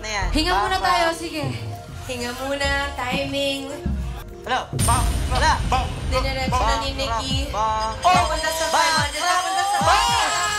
na yan. Hinga muna tayo, sige. Hinga muna, timing. Hello? Wala! Diniretso na ni Nikki. Papunta sa 500, papunta sa 500.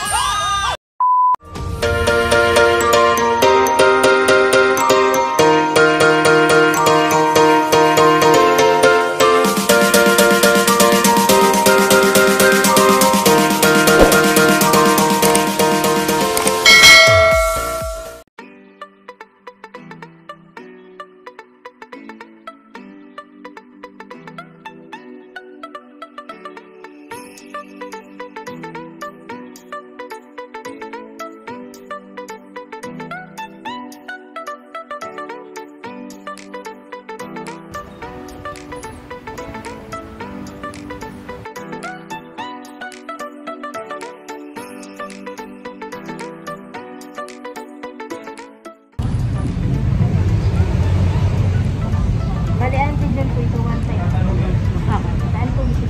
Balian tignan po ito one time. Saan po ito?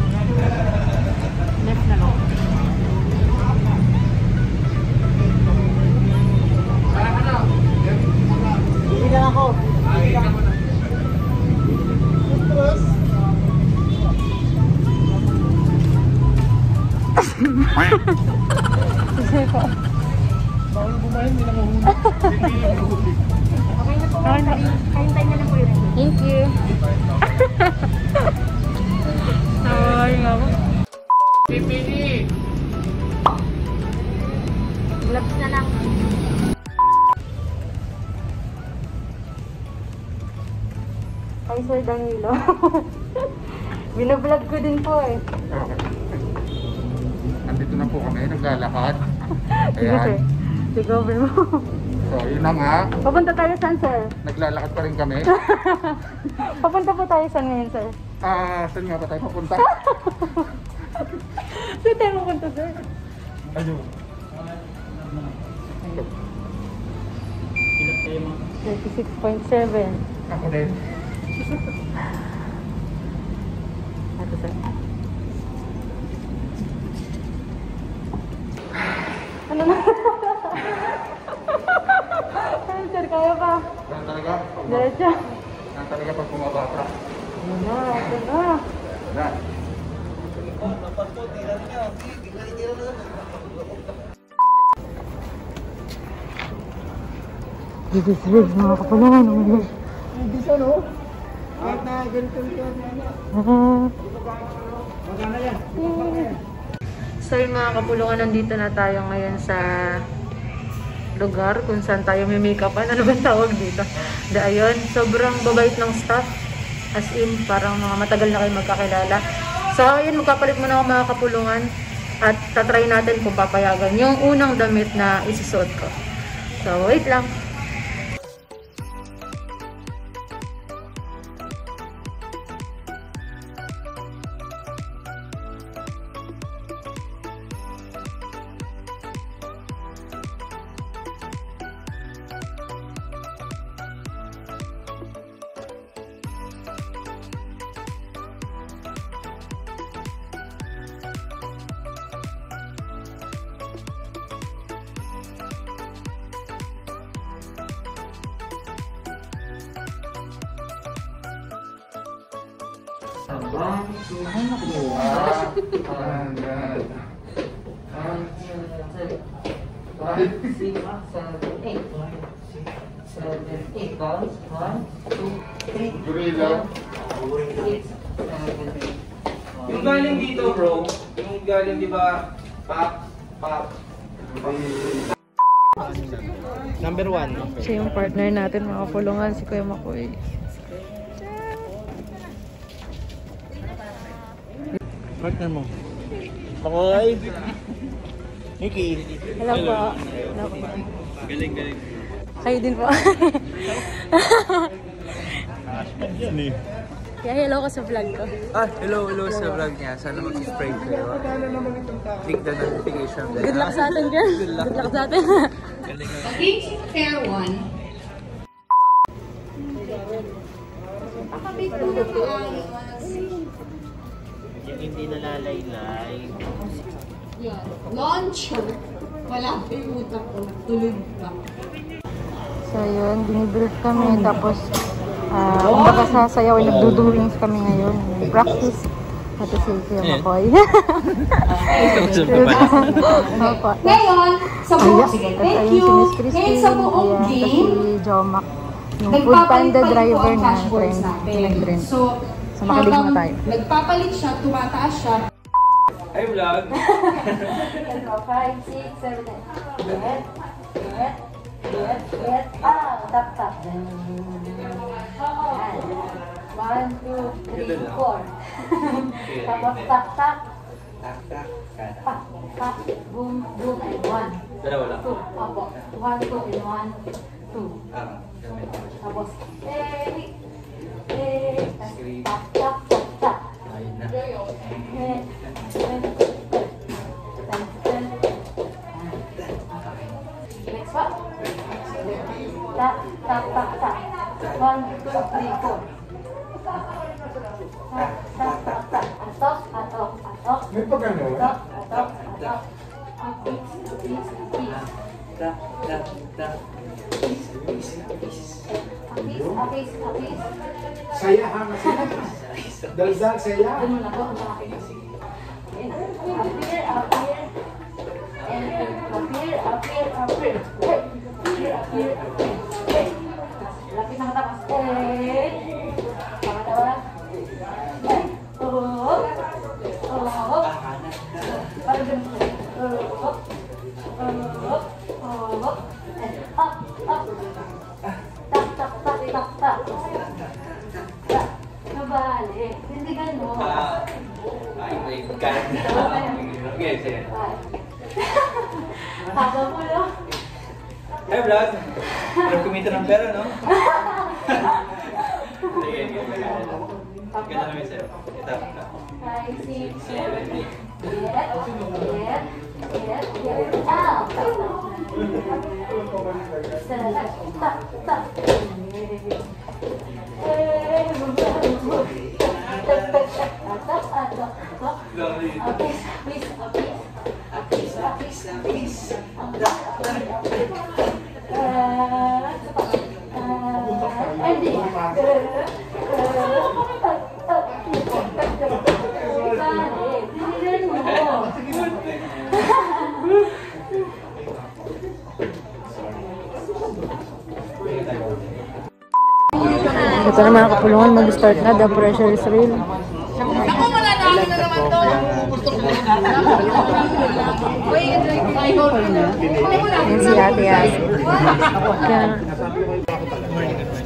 Left na lang. Hindi lang ako. Kasi po. Bawal bumahin, hindi na mahuli. Okay na po. Kain tayo na lang po yun. Thank you. Ay, nga po. Pipili. Gloves na lang. Ay, Sir Danilo. Binablog ko din po eh. Nandito na po kami, naglalakad. Sige, sir. Sigaw mo. So, yun na nga. Papunta tayo saan, sir? Naglalakad pa rin kami. Papunta po tayo saan ngayon, sir? Saan nga ba tayo papunta? Saan tayo papunta, sir? Ayun. 36.7. Ako din. Ito, sir. Ano na? Ay, sir, kaya pa? Yan talaga. Diretso. Yan talaga pag bumabata. Ano na, ito na. Yan. This is big, mga kapalaman. Hindi siya, no? Kahit na ganito yung magana yan. So yung mga kapulungan, nandito na tayo ngayon sa lugar kung saan tayo may make-upan. Ano ba tawag dito? Ayun, sobrang babait ng staff. As in, parang mga matagal na kayo magkakilala. So ayun, magkapalit muna ako mga kapulungan. At tatry natin kung papayagan yung unang damit na isusuot ko. So wait lang. Yung galing dito, bro, yung galing, di ba, pop. Number 1. Siya yung partner natin mga kapulungan, si Kuya Makoy. Partner mo. Makoy. Nikki. Hello po. Hello po. Galing. Kayo din po. Yan eh. Kaya hello ka sa vlog ko. Hello sa vlog niya. Sana mag-spray kayo. Click the notification bell. Good luck sa atin, girl. Good luck sa atin. Against fair one. Pakabit mo na maayos. Yung hindi nalalaylay. Yan. Launcher. Wala pa yung utak ko. Tulog pa. So yun, binibuild kami. Tapos, kumbaga sa sayaw, nagdudurings kami ngayon. Practice. Ito si Kuya Makoy. Ngayon, sa buong, sige, thank you. Ngayon sa buong game, si Jomac, yung food panda driver na dashboards natin. trend. So, makilig mo tayo. nagpapalit siya, tumataas siya. Hi vlog! 5, 6, 7, 8. Tap, tap. 1, 2, 3, 4. Tapos tap, tap. Pak, pak, boom, boom, and 1. Dalawa lang. 2, opo. 1, 2, and 1, 2. Tapos, tap, tap, tap, tap. Ayun na. Next one. Tap, tap, tap, tap. 1, 2, 3, 4. Tap, tap, tap, tap. Atok, atok, atok. May pagano? Atok, atok, atok. Apis, apis, apis. Apis, apis, apis. Saya ha kasi. Daldal saya. Doon mo na po. Appear, appear. And appear, appear, appear. Appear, appear, appear. Lapit na matakas. Pangalawa. Oh. Parang ganun siya. Oh. And up, up. Tap, tap, tap, tap, tap. Tap. Nabali. Hindi ganun. Ay, my God. Okay, sige. Haba mo lang. Hi vlog! Alam kumita ng pera, no? Sige, ganda namin sa'yo. Ito. 5, 6, 7, 8. Get out. Tap, tap. Ito na mga kapulungan, mag-start na. The pressure is real. Yan si Ate Yasi.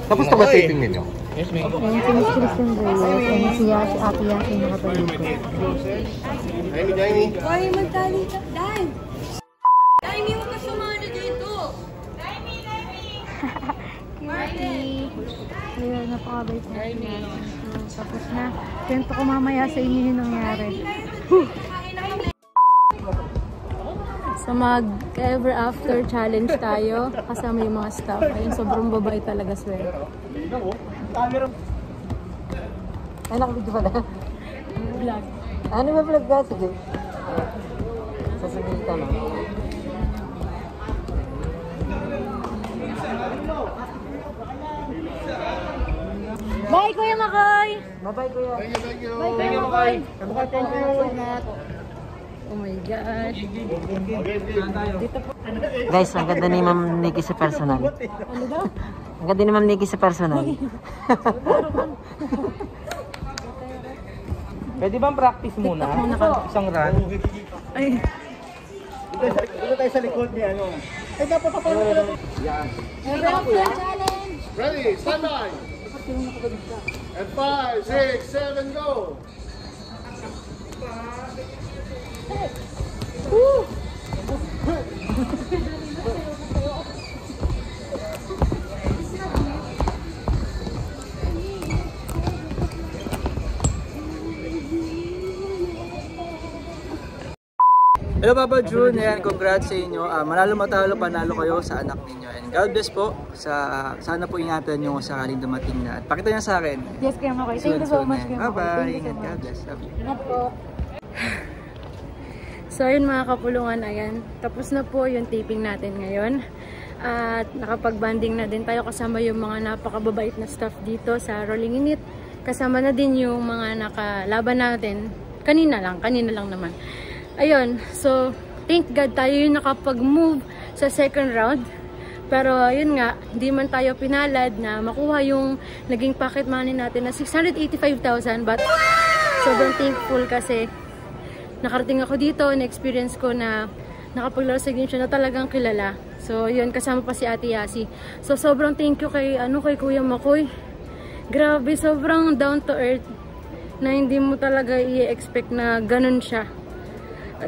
Tapos na ba taping ninyo? Yan si Miss Kristen Reyes. Yan si Ate Yasi na katulog ko. Hoy, magtali ka. Dime! Dime, huwag ka sumali dito! Ayun, napakabait na siya. Tapos na. Kwento ko mamaya sa inyo yung nangyari. So mag-ever after challenge tayo. Kasama yung mga staff. Ayun, sobrang babae talaga, swear. Ay, nakabidyo pala. Vlog. Ano ba vlog ka? Sige. Sasabihin ka lang. Bye, Kuya Makoy! Bye-bye, Kuya. Thank you. Bye, Kuya Makoy. Thank you. Oh my gosh. Guys, ang ganda ni Ma'am Nikki sa personal. Ano daw? Ang ganda ni Ma'am Nikki sa personal. Pwede bang practice muna? Isang run? Ay. Ito tayo sa likod niya, ano? Ay, dapat pa pala nila. Yan. Ready, stand by. And 5, 6, 7, go. Hello Papa June, ayan, congrats sa inyo. Manalo matalo, panalo kayo sa anak ninyo. And God bless po. Sana po ingatan nyo sakaling dumating na. At pakita niya sa akin. Yes, Kuya Makoy. Thank you so much, Kuya Makoy. Bye-bye. Thank you so Ingat, much. God bless. Love you. Ingat po. So ayun mga kapulungan, ayan. Tapos na po yung taping natin ngayon. At nakapag-banding na din tayo kasama yung mga napakababait na staff dito sa Rolling Init. Kasama na din yung mga nakalaban natin. Kanina lang naman. Ayun, so thank God tayo yung nakapag-move sa second round. Pero yun nga, hindi man tayo pinalad na makuha yung naging pocket money natin na 685,000. But sobrang thankful kasi nakarating ako dito, na-experience ko na nakapaglaro sa game show na talagang kilala. So yun, kasama pa si Ate Yasi. So sobrang thank you kay Kuya Makoy. Grabe, sobrang down to earth na hindi mo talaga i-expect na ganun siya.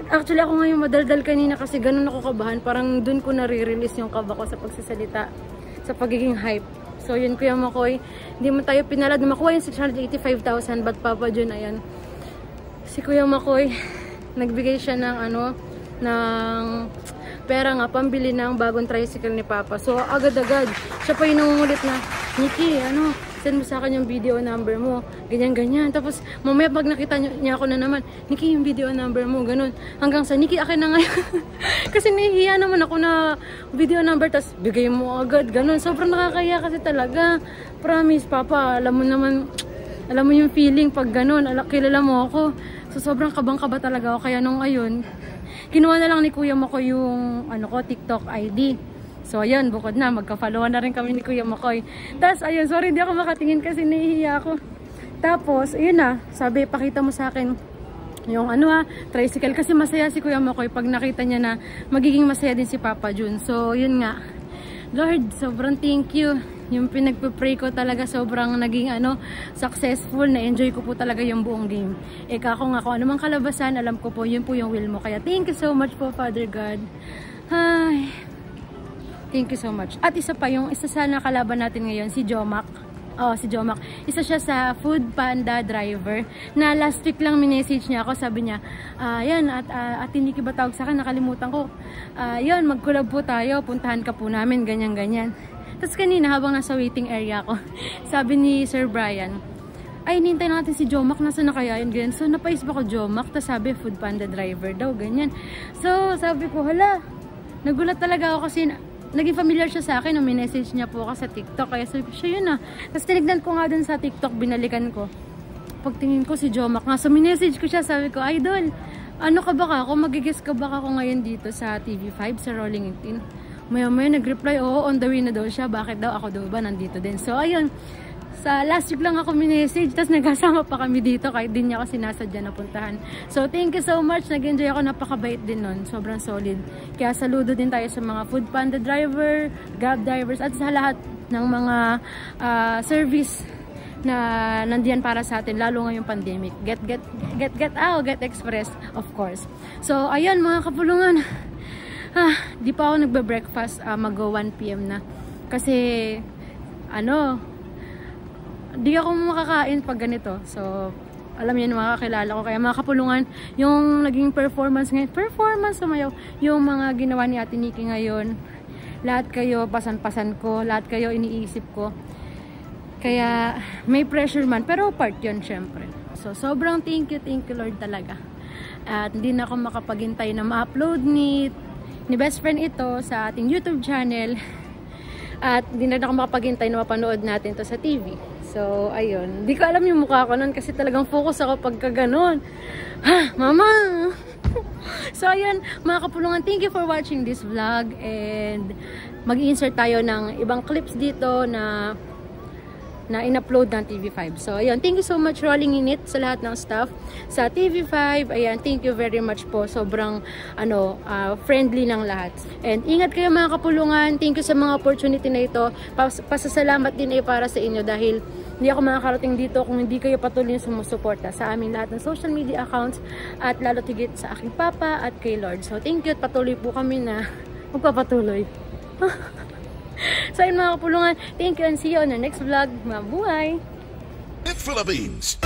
Actually ako ngayon madaldal kanina kasi ganun ako kabahan. Parang dun ko nare-release yung kaba ko sa pagsasalita, sa pagiging hype. So yun, Kuya Makoy, hindi mo tayo pinalad na makuha yung 685,000. But Papa Jun, ayan, si Kuya Makoy, nagbigay siya ng ng pera nga, pambili ng bagong tricycle ni Papa. So agad-agad, siya pa yung nangungulit na, Nikki, send mo sa akin yung video number mo, ganyan-ganyan. Tapos mamaya pag nakita niya ako na naman, Nikki, yung video number mo, ganun. Hanggang sa, Nikki, akin na ngayon. Kasi nahihiya naman ako na video number, tapos bigay mo agad, ganun. Sobrang nakakaya kasi talaga. Promise, Papa, alam mo yung feeling pag ganun, kilala mo ako. So sobrang kabang-kaba talaga ako. Kaya nung ayun, kinuha na lang ni Kuya Makoy yung TikTok ID. So ayun, bukod na, magka-followan na rin kami ni Kuya Makoy. Tapos ayun, sorry hindi ako makatingin kasi nahihiya ako. Tapos ayun na, sabi, pakita mo sa akin yung tricycle. Kasi masaya si Kuya Makoy pag nakita niya na magiging masaya din si Papa Jun. So yun nga, Lord, sobrang thank you. Yung pinagpe-pray ko talaga sobrang naging successful. Na-enjoy ko po talaga yung buong game. Ako nga, kung anumang kalabasan, alam ko po, yun po yung will mo. Kaya thank you so much po, Father God. Ay, thank you so much. At isa sa nakalaban natin ngayon, si Jomac. Si Jomac. Isa siya sa Food Panda driver na last week lang minessage niya ako. Sabi niya, yan, at hindi ba tawag sa akin, nakalimutan ko. Yan, mag-collab po tayo, puntahan ka po namin, ganyan-ganyan. Tapos kanina, habang nasa waiting area ko, sabi ni Sir Brian, ay, hinintay natin si Jomac, nasa na kaya yun, ganyan. So, napaisip ako Jomac, tapos sabi, Food Panda driver daw, ganyan. So, sabi ko, hala, nagulat talaga ako kasi naging familiar siya sa akin, minessage niya po ako sa TikTok, kaya sabi ko, siya yun Tapos tinignan ko nga dun sa TikTok, binalikan ko. Pagtingin ko si Jomac nga, so minessage ko siya, sabi ko, Idol, ka ba ka ako? Magigis ka ba ako ngayon dito sa TV5, sa Rolling 18? Maya-maya nag-reply, oo, on the way na daw siya. Bakit daw? Ako daw ba nandito din? So, ayun. Sa last week lang ako minessage, tapos nagkasama pa kami dito kahit din niya ako sinasadya na puntahan. So, thank you so much. Nag-enjoy ako. Napakabait din nun. Sobrang solid. Kaya saludo din tayo sa mga Food Panda driver, Grab drivers, at sa lahat ng mga service na nandiyan para sa atin, lalo ngayong pandemic. Get Express, of course. So, ayun mga kapulungan. Di pa ako nagbe-breakfast, mag-go 1 PM na. Kasi, di ako makakain pag ganito. So, alam niyo mga kakilala ko. Kaya mga kapulungan, yung naging performance sumayaw, yung mga ginawa ni Ate Nikki ngayon, lahat kayo, pasan-pasan ko, lahat kayo iniisip ko. Kaya, may pressure man, pero part yun syempre. So, sobrang thank you Lord talaga. At hindi na ako makapaghintay na ma-upload ni best friend ito sa ating YouTube channel. At hindi na ako makapaghintay na mapanood natin to sa TV. So, ayun. Hindi ko alam yung mukha ko nun kasi talagang focus ako pagka ganon. Mama! So, ayun, mga kapulungan, thank you for watching this vlog. And mag-insert tayo ng ibang clips dito na in-upload ng TV5. So, ayun, thank you so much Rolling Init sa lahat ng staff sa TV5. Ayan, thank you very much po. Sobrang, friendly ng lahat. And ingat kayo mga kapulungan. Thank you sa mga opportunity na ito. Pasasalamat din para sa inyo dahil hindi ako makakarating dito kung hindi kayo patuloy sumusuporta sa amin lahat ng social media accounts at lalo tigit sa aking papa at kay Lord. So, thank you at patuloy po kami na magpapatuloy. So ayun mga kapulungan, thank you and see you on the next vlog. Mabuhay! Philippines.